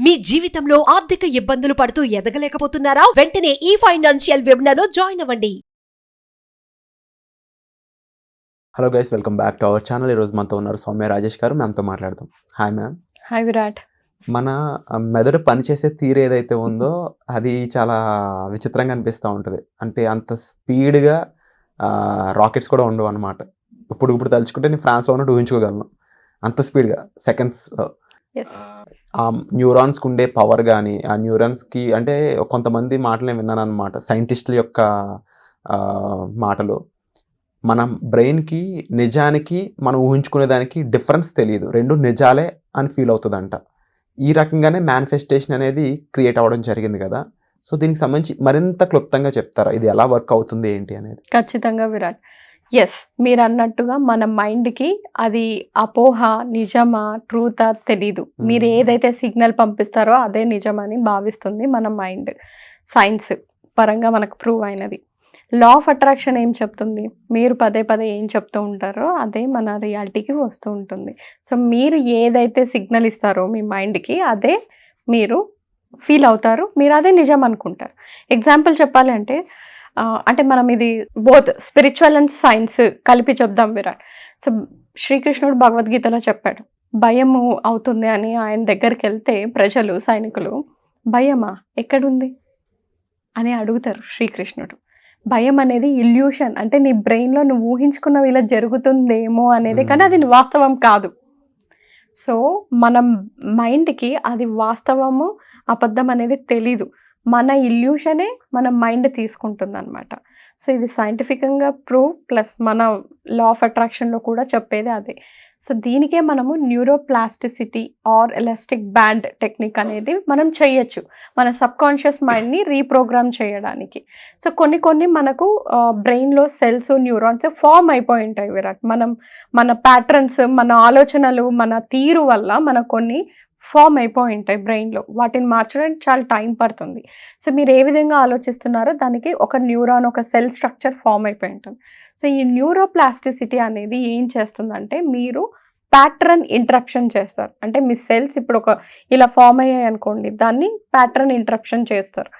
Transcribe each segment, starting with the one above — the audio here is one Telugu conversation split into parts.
మీ జీవితంలో ఆర్థిక ఇబ్బందులు పడుతూ ఎదగలేకపోతున్నారా? వెంటనే ఈ ఫైనాన్షియల్ వెబినార్ లో జాయిన్ అవ్వండి. Hello guys, welcome back to our channel. ఈరోజు మనతో ఉన్నారు సౌమ్య రాజేష్ గారు. మ్యామ్తో మాట్లాడదాం. Hi ma'am. హాయ్ విరాట్. మన మెదడు పనిచేసే తీరు ఏదైతే ఉందో అది చాలా విచిత్రంగా అనిపిస్తూ ఉంటుంది. అంటే అంత స్పీడ్గా రాకెట్స్ కూడా ఉండవు అనమాట. ఇప్పుడు తలుచుకుంటే నేను ఫ్రాన్స్లో ఉన్నట్టు ఊహించుకోగలను. అంత స్పీడ్గా సెకండ్స్. ఆ న్యూరాన్స్కి ఉండే పవర్ కానీ, ఆ న్యూరాన్స్కి అంటే కొంతమంది మాటలు నేను విన్నాను అనమాట, సైంటిస్టుల యొక్క మాటలు. మన బ్రెయిన్కి నిజానికి మనం ఊహించుకునే దానికి డిఫరెన్స్ తెలియదు, రెండు నిజాలే అని ఫీల్ అవుతుందంట. ఈ రకంగానే మేనిఫెస్టేషన్ అనేది క్రియేట్ అవ్వడం జరిగింది కదా. సో దీనికి సంబంధించి మరింత క్లుప్తంగా చెప్తారా, ఇది ఎలా వర్క్ అవుతుంది ఏంటి అనేది? ఖచ్చితంగా విరాట్. ఎస్, మీరు అన్నట్టుగా మన మైండ్కి అది అపోహ, నిజమా, ట్రూతా తెలీదు. మీరు ఏదైతే సిగ్నల్ పంపిస్తారో అదే నిజమని భావిస్తుంది మన మైండ్. సైన్స్ పరంగా మనకు ప్రూవ్ అయినది. లా ఆఫ్ అట్రాక్షన్ ఏం చెప్తుంది? మీరు పదే పదే ఏం చెప్తూ ఉంటారో అదే మన రియాలిటీకి వస్తూ ఉంటుంది. సో మీరు ఏదైతే సిగ్నల్ ఇస్తారో మీ మైండ్కి అదే మీరు ఫీల్ అవుతారు, మీరు అదే నిజం అనుకుంటారు. ఎగ్జాంపుల్ చెప్పాలి అంటే మనం ఇది బోత్ స్పిరిచువల్ అండ్ సైన్స్ కలిపి చెప్దాం విరాట్. సో శ్రీకృష్ణుడు భగవద్గీతలో చెప్పాడు, భయము అవుతుంది అని ఆయన దగ్గరికి వెళ్తే ప్రజలు, సైనికులు, భయమా ఎక్కడుంది అని అడుగుతారు శ్రీకృష్ణుడు. భయం అనేది ఇల్యూషన్, అంటే నీ బ్రెయిన్లో నువ్వు ఊహించుకున్నవి ఇలా జరుగుతుందేమో అనేది, కానీ అది వాస్తవం కాదు. సో మన మైండ్కి అది వాస్తవము అబద్ధం అనేది తెలీదు. మన ఇల్యూషనే మన మైండ్ తీసుకుంటుంది అనమాట. సో ఇది సైంటిఫికంగా ప్రూవ్, ప్లస్ మన లా ఆఫ్ అట్రాక్షన్లో కూడా చెప్పేది అదే. సో దీనికే మనము neuroplasticity or elastic band technique అనేది మనం చేయొచ్చు, మన సబ్కాన్షియస్ మైండ్ని రీప్రోగ్రామ్ చేయడానికి. సో కొన్ని మనకు బ్రెయిన్లో సెల్స్, న్యూరాన్స్ ఫామ్ అయిపోయి ఉంటాయి విరాట్. మన ప్యాటర్న్స్, మన ఆలోచనలు, మన తీరు వల్ల మనకు కొన్ని ఫామ్ అయిపోయి ఉంటాయి బ్రెయిన్లో. వాటిని మార్చడానికి చాలా టైం పడుతుంది. సో మీరు ఏ విధంగా ఆలోచిస్తున్నారో దానికి ఒక న్యూరాన్, ఒక సెల్ స్ట్రక్చర్ ఫామ్ అయిపోయి ఉంటుంది. సో ఈ న్యూరోప్లాస్టిసిటీ అనేది ఏం చేస్తుందంటే, మీరు ప్యాటర్న్ ఇంటరప్షన్ చేస్తారు. అంటే మీ సెల్స్ ఇప్పుడు ఇలా ఫామ్ అయ్యాయి అనుకోండి, దాన్ని ప్యాటర్న్ ఇంటరప్షన్ చేస్తారు.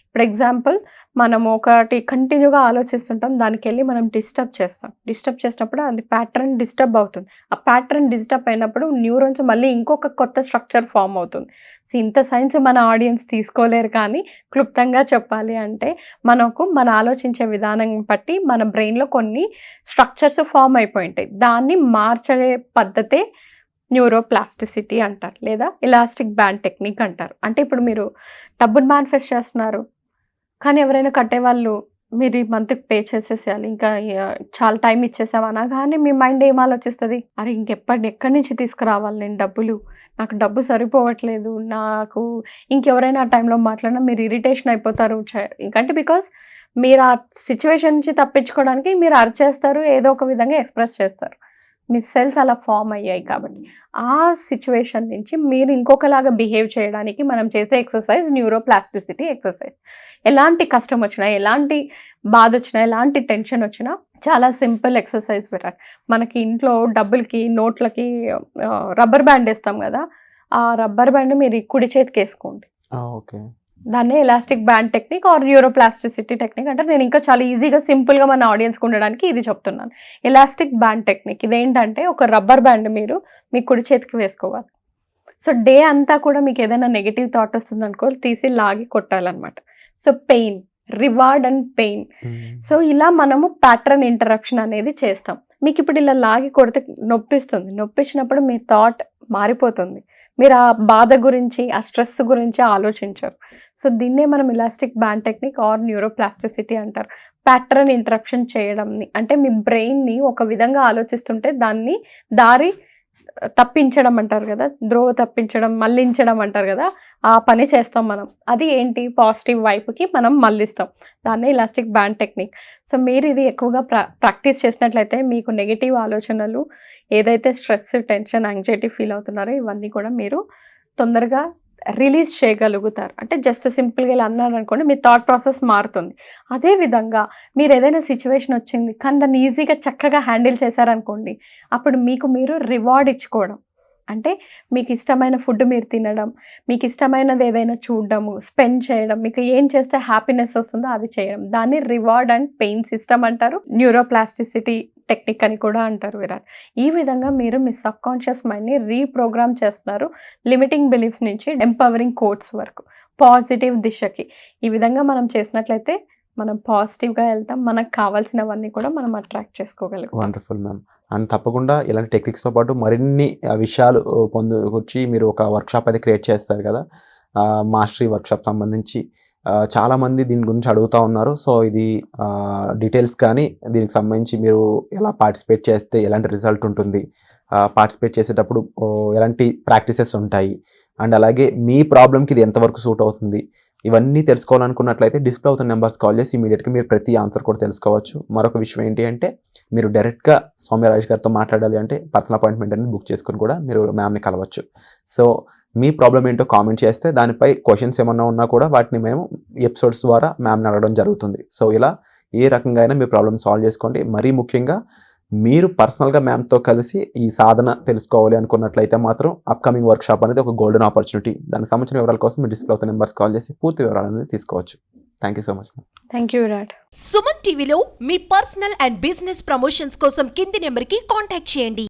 ఇప్పుడు ఎగ్జాంపుల్, మనం ఒకటి కంటిన్యూగా ఆలోచిస్తుంటాం, దానికి వెళ్ళి మనం డిస్టర్బ్ చేసినప్పుడు అది ప్యాటర్న్ డిస్టర్బ్ అవుతుంది. ఆ ప్యాటర్న్ డిస్టర్బ్ అయినప్పుడు న్యూరాన్స్ మళ్ళీ ఇంకొక కొత్త స్ట్రక్చర్ ఫామ్ అవుతుంది. సో ఇంత సైన్స్ మన ఆడియన్స్ తీసుకోలేరు, కానీ క్లుప్తంగా చెప్పాలి అంటే మన ఆలోచించే విధానం బట్టి మన బ్రెయిన్లో కొన్ని స్ట్రక్చర్స్ ఫామ్ అయిపోయి ఉంటాయి. దాన్ని మార్చే పద్ధతే న్యూరోప్లాస్టిసిటీ అంటారు, లేదా ఎలాస్టిక్ బ్యాండ్ టెక్నిక్ అంటారు. అంటే ఇప్పుడు మీరు డబ్బును మేనిఫెస్ట్ చేస్తున్నారు, కానీ ఎవరైనా కట్టేవాళ్ళు మీరు ఈ మంత్కి పే చేసేసేయాలి, ఇంకా చాలా టైం ఇచ్చేసాం అనగానే మీ మైండ్ ఏం ఆలోచిస్తుంది? అరే ఎక్కడి నుంచి తీసుకురావాలి నేను డబ్బులు, నాకు డబ్బు సరిపోవట్లేదు, నాకు ఇంకెవరైనా ఆ టైంలో మాట్లాడినా మీరు ఇరిటేషన్ అయిపోతారు. ఇంకంటే బికాస్ మీరు ఆ సిచ్యువేషన్ నుంచి తప్పించుకోవడానికి మీరు అరిచేస్తారు, ఏదో ఒక విధంగా ఎక్స్ప్రెస్ చేస్తారు. మీ సెల్స్ అలా ఫామ్ అయ్యాయి కాబట్టి ఆ సిచ్యువేషన్ నుంచి మీరు ఇంకొకలాగా బిహేవ్ చేయడానికి మనం చేసే ఎక్సర్సైజ్ న్యూరోప్లాస్టిసిటీ ఎక్సర్సైజ్. ఎలాంటి కష్టం వచ్చినా, ఎలాంటి బాధ వచ్చినా, ఎలాంటి టెన్షన్ వచ్చినా చాలా సింపుల్ ఎక్సర్సైజ్ విరాట్. మనకి ఇంట్లో డబ్బులకి, నోట్లకి రబ్బర్ బ్యాండ్ వేస్తాం కదా, ఆ రబ్బర్ బ్యాండ్ మీరు కుడి చేతికి వేసుకోండి. ఓకే, దాన్నే elastic band technique or neuroplasticity technique అంటే. నేను ఇంకా చాలా ఈజీగా, సింపుల్గా మన ఆడియన్స్కి ఉండడానికి ఇది చెప్తున్నాను. ఎలాస్టిక్ బ్యాండ్ టెక్నిక్ ఇదేంటంటే, ఒక రబ్బర్ బ్యాండ్ మీరు మీ కుడి చేతికి వేసుకోవాలి. సో డే అంతా కూడా మీకు ఏదైనా నెగిటివ్ థాట్ వస్తుంది అనుకో, తీసి లాగి కొట్టాలన్నమాట. So pain, reward and pain. So ఇలా మనము ప్యాటర్న్ ఇంటరప్షన్ అనేది చేస్తాం. మీకు ఇప్పుడు ఇలా లాగి కొడితే నొప్పిస్తుంది, నొప్పించినప్పుడు మీ థాట్ మారిపోతుంది, మీరు ఆ బాధ గురించి, ఆ స్ట్రెస్ గురించి ఆలోచించరు. సో దీన్నే మనం elastic band technique or neuroplasticity అంటారు. ప్యాటర్న్ ఇంటరప్షన్ చేయడంని, అంటే మీ బ్రెయిన్ని ఒక విధంగా ఆలోచిస్తుంటే దాన్ని దారి తప్పించడం అంటారు కదా, ద్రోవ తప్పించడం, మళ్ళించడం అంటారు కదా, ఆ పని చేస్తాం మనం. అది ఏంటి, పాజిటివ్ వైపుకి మనం మళ్ళిస్తాం. దాన్ని ఎలాస్టిక్ బ్యాండ్ టెక్నిక్. సో మీరు ఇది ఎక్కువగా ప్రాక్టీస్ చేసినట్లయితే మీకు నెగిటివ్ ఆలోచనలు, ఏదైతే స్ట్రెస్, టెన్షన్, యాంగ్జైటీ ఫీల్ అవుతున్నారో ఇవన్నీ కూడా మీరు తొందరగా రిలీజ్ చేయగలుగుతారు. అంటే జస్ట్ సింపుల్గా ఇలా అన్నారు అనుకోండి, మీ థాట్ ప్రాసెస్ మారుతుంది. అదేవిధంగా మీరు ఏదైనా సిచ్యువేషన్ వచ్చింది కానీ దాన్ని ఈజీగా చక్కగా హ్యాండిల్ చేశారనుకోండి, అప్పుడు మీకు మీరు రివార్డ్ ఇచ్చుకోవడం, అంటే మీకు ఇష్టమైన ఫుడ్ మీరు తినడం, మీకు ఇష్టమైనది ఏదైనా చూడడము, స్పెండ్ చేయడం, మీకు ఏం చేస్తే హ్యాపీనెస్ వస్తుందో అది చేయడం, దాన్ని రివార్డ్ అండ్ పెయిన్ సిస్టమ్ అంటారు. న్యూరోప్లాస్టిసిటీ టెక్నిక్ అని కూడా అంటారు విరాట్. ఈ విధంగా మీరు మీ సబ్ కాన్షియస్ మైండ్ని రీప్రోగ్రామ్ చేస్తున్నారు, లిమిటింగ్ బిలీఫ్స్ నుంచి ఎంపవరింగ్ కోట్స్ వరకు, పాజిటివ్ దిశకి. ఈ విధంగా మనం చేసినట్లయితే మనం పాజిటివ్గా వెళ్తాం, మనకు కావాల్సినవన్నీ కూడా మనం అట్రాక్ట్ చేసుకోగలుగుతాం. Wonderful ma'am. అండ్ తప్పకుండా ఇలాంటి టెక్నిక్స్తో పాటు మరిన్ని విషయాలు పొందుకొచ్చి మీరు ఒక వర్క్షాప్ అయితే క్రియేట్ చేస్తారు కదా, మాస్టరీ వర్క్షాప్ సంబంధించి చాలామంది దీని గురించి అడుగుతూ ఉన్నారు. సో ఇది డీటెయిల్స్ కానీ దీనికి సంబంధించి మీరు ఎలా పార్టిసిపేట్ చేస్తే ఎలాంటి రిజల్ట్ ఉంటుంది, పార్టిసిపేట్ చేసేటప్పుడు ఎలాంటి ప్రాక్టీసెస్ ఉంటాయి, అండ్ అలాగే మీ ప్రాబ్లమ్కి ఇది ఎంతవరకు సూట్ అవుతుంది, ఇవన్నీ తెలుసుకోవాలనుకున్నట్లయితే డిస్ప్లే అవుతున్న నెంబర్స్ కాల్ చేసి ఇమీడియట్గా మీరు ప్రతి ఆన్సర్ కూడా తెలుసుకోవచ్చు. మరొక విషయం ఏంటి అంటే మీరు డైరెక్ట్గా సౌమ్య రాజేష్ గారితో మాట్లాడాలి అంటే పర్సనల్ అపాయింట్మెంట్ అనేది బుక్ చేసుకుని కూడా మీరు మ్యామ్ని కలవచ్చు. సో మీ ప్రాబ్లం ఏంటో కామెంట్ చేస్తే దానిపై క్వశ్చన్స్ ఏమన్నా ఉన్నా కూడా వాటిని మేము ఎపిసోడ్స్ ద్వారా మ్యామ్ని అడగడం జరుగుతుంది. సో ఇలా ఏ రకంగా అయినా మీ ప్రాబ్లమ్ సాల్వ్ చేసుకోండి. మరీ ముఖ్యంగా మీరు పర్సనల్గా మ్యామ్తో కలిసి ఈ సాధన తెలుసుకోవాలి అనుకున్నట్లయితే మాత్రం అప్కమింగ్ వర్క్షాప్ అనేది ఒక గోల్డెన్ ఆపర్చునిటీ. దానికి సంబంధించిన వివరాల కోసం మీ డిస్ప్లే అవుతున్న నెంబర్స్ కాల్ చేసి పూర్తి వివరాలు అనేది తీసుకోవచ్చు. Thank you so much. Thank you Virat. Suman టీవీలో మీ పర్సనల్ అండ్ బిజినెస్ ప్రమోషన్స్ కోసం కింది నెంబర్కి కాంటాక్ట్ చేయండి.